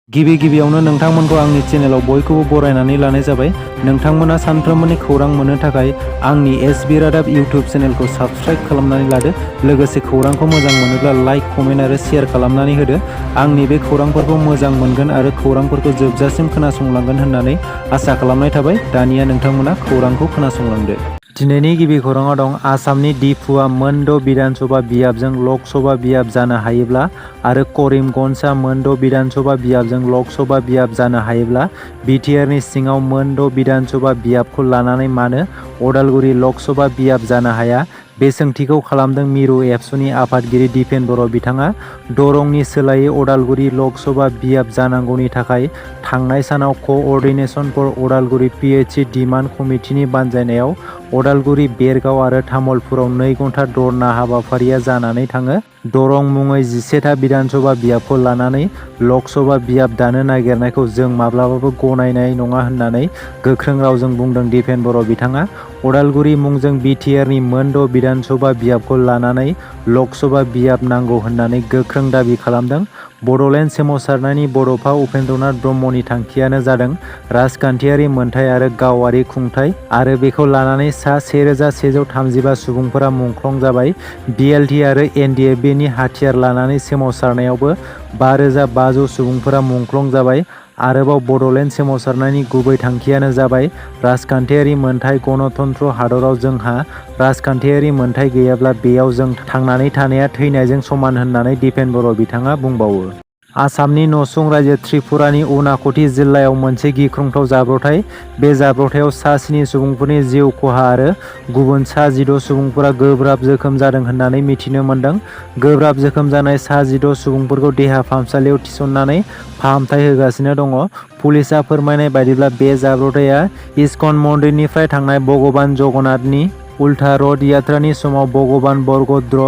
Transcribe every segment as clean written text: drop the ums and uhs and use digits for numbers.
गिबियावनो नोंथांमोनखौ आंनि चेनेलाव बयखौबो बरायनानै लानाय जाबाय। नोंथांमोना सानफ्रोमबोनि खौरां मोननो थाखाय आंनि एसबि रादाब इउटिउब चेनेलखौ साबस्क्राइब खालामनानै लादो। लोगोसे खौरांखौ मोजां मोनोब्ला लाइक, कमेन्ट आरो शेयार खालामनानै होदो। आंनि बे खौरांफोरखौ मोजां मोनगोन आरो खौरांफोरखौ जोबजासिम खोनासंलांगोन होननानै आसा खालामनाय थाबाय। दानिया नोंथांमोना खौरांखौ खोनासंलांदो। दिनैनि गिबि खौराङाव दं आसामनि डिफुआ मोन' बिधानसभा बियाबजों लक सभा बियाब जानो हायोब्ला आरो करिमगन्जआ मोन' बिधानसभा बियाबजों लक सभा बियाब जानो हायोब्ला बिटिआरनि सिङाव मोन' बिधानसभा बियाबखौ लानानै मानो अदालगुरि लक सभा बियाब जानो हाया? बे सोंथिखौ खालामदों मिरु एबसुनि आफादगिरि दिपेन बर' बिथाङा दरंनि सोलायै अदालगुरि लक सभा बियाब जानांगौनि थाखाय थांनाय सानाव क'अर्डिनेशन फर अदालगुरि पिएचइ डिमान्ड कमिटिनि बानजायनायाव अदालगुरि, बेरगाव आरो तामुलपुराव 2 घन्टा धरना हाबाफारिया जानानै थाङो। दरं मुङै 11था बिधानसभा बियाबखौ लानानै लक सभा बियाब दानो नागिरनायखौ जों माब्लाबाबो गनायनाय नङा होननानै गोख्रों रावजों बुंदों दिपेन बर' बिथाङा। अदालगुरि मुंजों बिटिआरनि मोन' बिधानसभा बियाबखौ लानानै लक सभा बियाब नांगौ होननानै गोख्रों दाबि खालामदों। बड'लेण्ड सोमावसारनायनि बड'फा उपेन्द्रनाथ ब्रह्मनि थांखियानो जादों राजखान्थियारि मोनथाय आरो गावारि खुंथाय आरो बेखौ लानानै सा 1135 सुबुंफोरा मुंख्लं जाबाय। बिएलटि आरो एनडिएफबिनि हाथियार लानानै सोमावसारनायावबो 5500 सुबुंफोरा मुंख्लं जाबाय। आरोबाव बड'लेण्ड सोमावसारनायनि गुबै थांखियानो जाबाय राजखान्थियारि मोनथाय। गणतन्त्र हादराव जोंहा राजखान्थियारि मोनथाय गैयाब्ला बेयाव जों थांनानै थानाया थैनायजों समान होननानै दिपेन बर' बिथाङा बुंबावो। आसामनि नसुं रायजो त्रिपुरानि उनाक'ति जिल्लायाव मोनसे गिख्रंथाव जाब्रबथाय। बे जाब्रबथायाव सा 7 सुबुंफोरनि जिउ खहा आरो गुबुन सा 16 सुबुंफोरा गोब्राब जोखोम जादों होननानै मिथिनो मोन्दों। गोब्राब जोखोम जानाय सा 16 सुबुंफोरखौ देहा फाहामसालियाव थिसननानै फाहामथाय होगासिनो दङ। पुलिसआ फोरमायनाय बायदिब्ला बे जाब्रबथाया इस्कन मन्दिरनिफ्राय थांनाय भगबान जगन्नाथनि उल्था रथ यात्रानि समाव भगबान बलभद्र,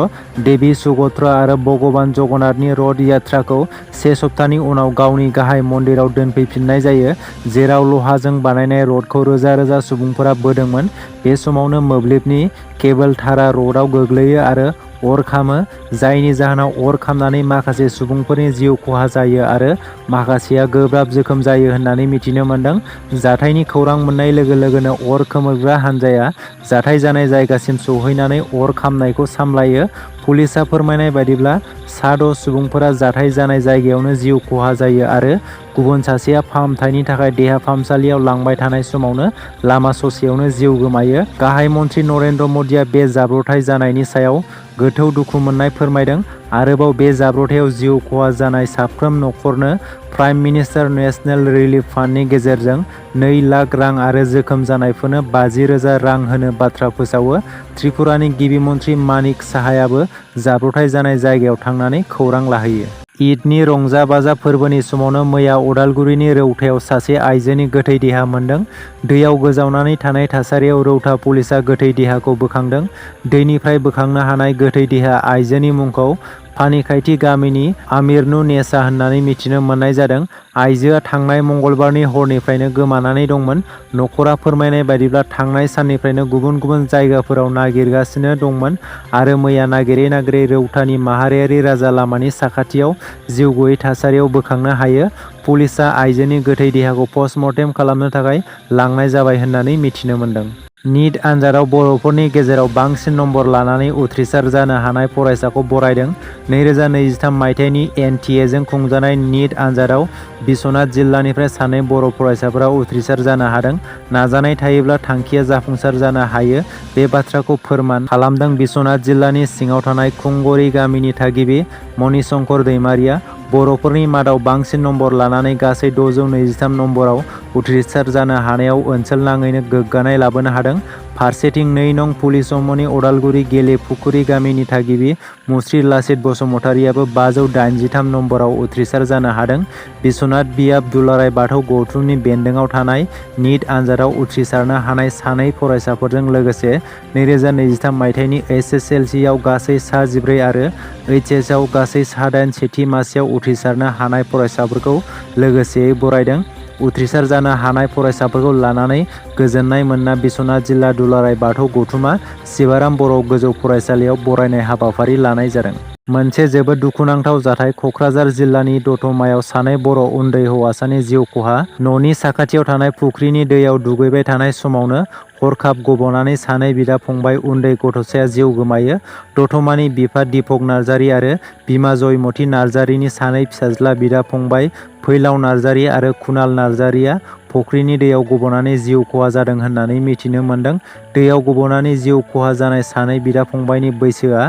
देवी सुभद्रा आरो भगबान जगन्नाथनि रथ यात्राखौ 1 सप्तानि उनाव गावनि गाहाय मन्दिराव दोनफैफिननाय जायो, जेराव लहाजों बानायनाय रथखौ रोजा रोजा सुबुंफोरा बोदोंमोन। बे समावनो मोब्लिबनि केबोल थारआ रथआव गोग्लैयो आरो अर खामो, जायनि जाहोनाव अर खामनानै माखासे सुबुंफोरनि जिउ खहा जायो आरो माखासेया गोब्राब जोखोम जायो होननानै मिथिनो मोन्दों। जाथायनि खौरां मोननाय लोगो लोगोनो अर खोमोरग्रा हान्जाया जाथाय जानाय जायगासिम सौहैनानै अर खामनायखौ सामलायो। पुलिसआ फोरमायनाय बायदिब्ला सा 6 सुबुंफोरा जाथाय जानाय जायगायावनो जिउ खहा जायो आरो गुबुन सासेया फाहामथायनि थाखाय देहा फाहामसालियाव लांबाय थानाय समावनो लामा ससेयावनो जिउ गोमायो। गाहाय मन्थ्रि नरेन्द्र मदिआ बे जाब्रबथाय जानायनि सायाव गोथौ दुखु मोननाय फोरमायदों। आरोबाव बे जाब्रबथायाव जिउ खहा जानाय साफ्रोम नखरनो प्राइम मिनिस्टार नेशनेल रिलिफ फान्डनि गेजेरजों 2 लाख रां आरो जोखोम जानायफोरनो 50,000 रां होनो बाथ्रा फोसावो। त्रिपुरानि गिबि मन्थ्रि मानिक साहायाबो जाब्रबथाय जानाय जायगायाव थांनानै खौरां लाहैयो। ईदनि रंजा-बाजा फोरबोनि समावनो मैया अदालगुरिनि रौतायाव सासे आइजोनि गोथै देहा मोन्दों। दैयाव गोजावनानै थानाय थासारियाव रौता पुलिसआ गोथै देहाखौ बोखांदों। दैनिफ्राय बोखांनो हानाय गोथै देहा आइजोनि मुंखौ पानिखायथि गामिनि आमिरनुनेसा होननानै मिथिनो मोननाय जादों। आइजोआ थांनाय मंगलबारनि हरनिफ्रायनो गोमानानै दंमोन। नखरा फोरमायनाय बायदिब्ला थांनाय साननिफ्रायनो गुबुन गुबुन जायगाफोराव नागिरगासिनो दंमोन आरो मैया नागिरै रौतानि माहारियारि राजा लामानि साखाथियाव जिउ गैयै थासारियाव बोखांनो हायो। पुलिसआ आइजोनि गोथै देहाखौ पस्टमर्टेम खालामनो थाखाय लांनाय जाबाय होननानै मिथिनो मोन्दों। नीट आनजादाव बर'फोरनि गेजेराव बांसिन नम्बर लानानै उथ्रिसार जानो हानाय फरायसाखौ बरायदों। 2023 मायथाइनि एनटिएजों खुंजानाय नीट आनजादाव बिस्वनाथ जिल्लानिफ्राय 2 बर' फरायसाफोरा उथ्रिसार जानो हादों। नाजानाय थायोब्ला थांखिया जाफुंसार जानो हायो, बे बाथ्राखौ फोरमान खालामदों बिस्वनाथ जिल्लानि सिङाव थानाय खुंगुरी गामिनि थागिबि मणिशंकर दैमारिया। बर'फोरनि मादाव बांसिन नम्बर लानानै गासै 623 नम्बराव उथ्रिसार जानो हानायाव ओनसोल नाङैनो गोग्गानाय लाबोनो हादों। फारसेथिं 2 नं पुलिसमनि अदालगुरि गेलेफुखुरी गामिनि थागिबि मुस्रि लासित बसुमतारियाबो 583 नम्बराव उथ्रिसार जानो हादों। बिस्वनाथ बियाब दुलाराय बाथौ गौथुमनि बेन्दोङाव थानाय नीट आनजादाव उथ्रिसारनो हानाय 2 फरायसाफोरजों लोगोसे 2023 मायथाइनि एसएसएलसीआव गासै सा 14 आरो एचएसआव गासै सा 8 सेथि मासियाव उथ्रिसारनो हानाय फरायसाफोरखौ लोगोसेयै बरायदों। उथ्रिसार जानो हानाय फरायसाफोरखौ लानानै गोजोननाय मोनना बिस्वनाथ जिल्ला दुलाराय बाथौ गौथुमा शिबाराम बर' गोजौ फरायसालियाव बरायनाय हाबाफारि लानाय जादों। मोनसे जोबोद दुखुनांथाव जाथाय क'क्राझार जिल्लानि दतमायाव सानै बर' उन्दै हौवासानि जिउ खहा। न'नि साखाथियाव थानाय फुख्रिनि दैयाव दुगैबाय थानाय समावनो हरखाब गबनानै सानै बिदा-फंबाय उन्दै गथ'साया जिउ गोमायो। दतमानि बिफा दिपक नार्जारि आरो बिमा जयमती नार्जारिनि सानै फिसाज्ला बिदा-फंबाय फैलाव नार्जारि आरो कुणाल नार्जारिया फुख्रिनि दैयाव गबनानै जिउ खहा जादों होननानै मिथिनो मोन्दों। दैयाव गबनानै जिउ खहा जानाय सानै बिदा-फंबायनि बैसोआ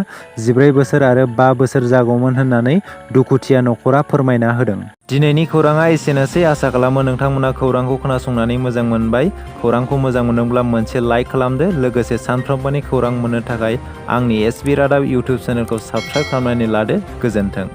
14 बोसोर आरो 5 बोसोर जागौमोन होननानै दुखुथिया नखरा फोरमायना होदों। दिनैनि खौराङा एसेनोसै। आसा खालामो नोंथांमोना खौरांखौ खोनासंनानै मोजां मोनबाय। खौरांखौ मोजां मोनदोंब्ला मोनसे लाइक खालामदो। लोगोसे सानफ्रोमबोनि खौरां मोननो थाखाय आंनि SB रादाब इउटुब चेनेलखौ साबस्क्राइब खालामनानै लादो। गोजोन्थों।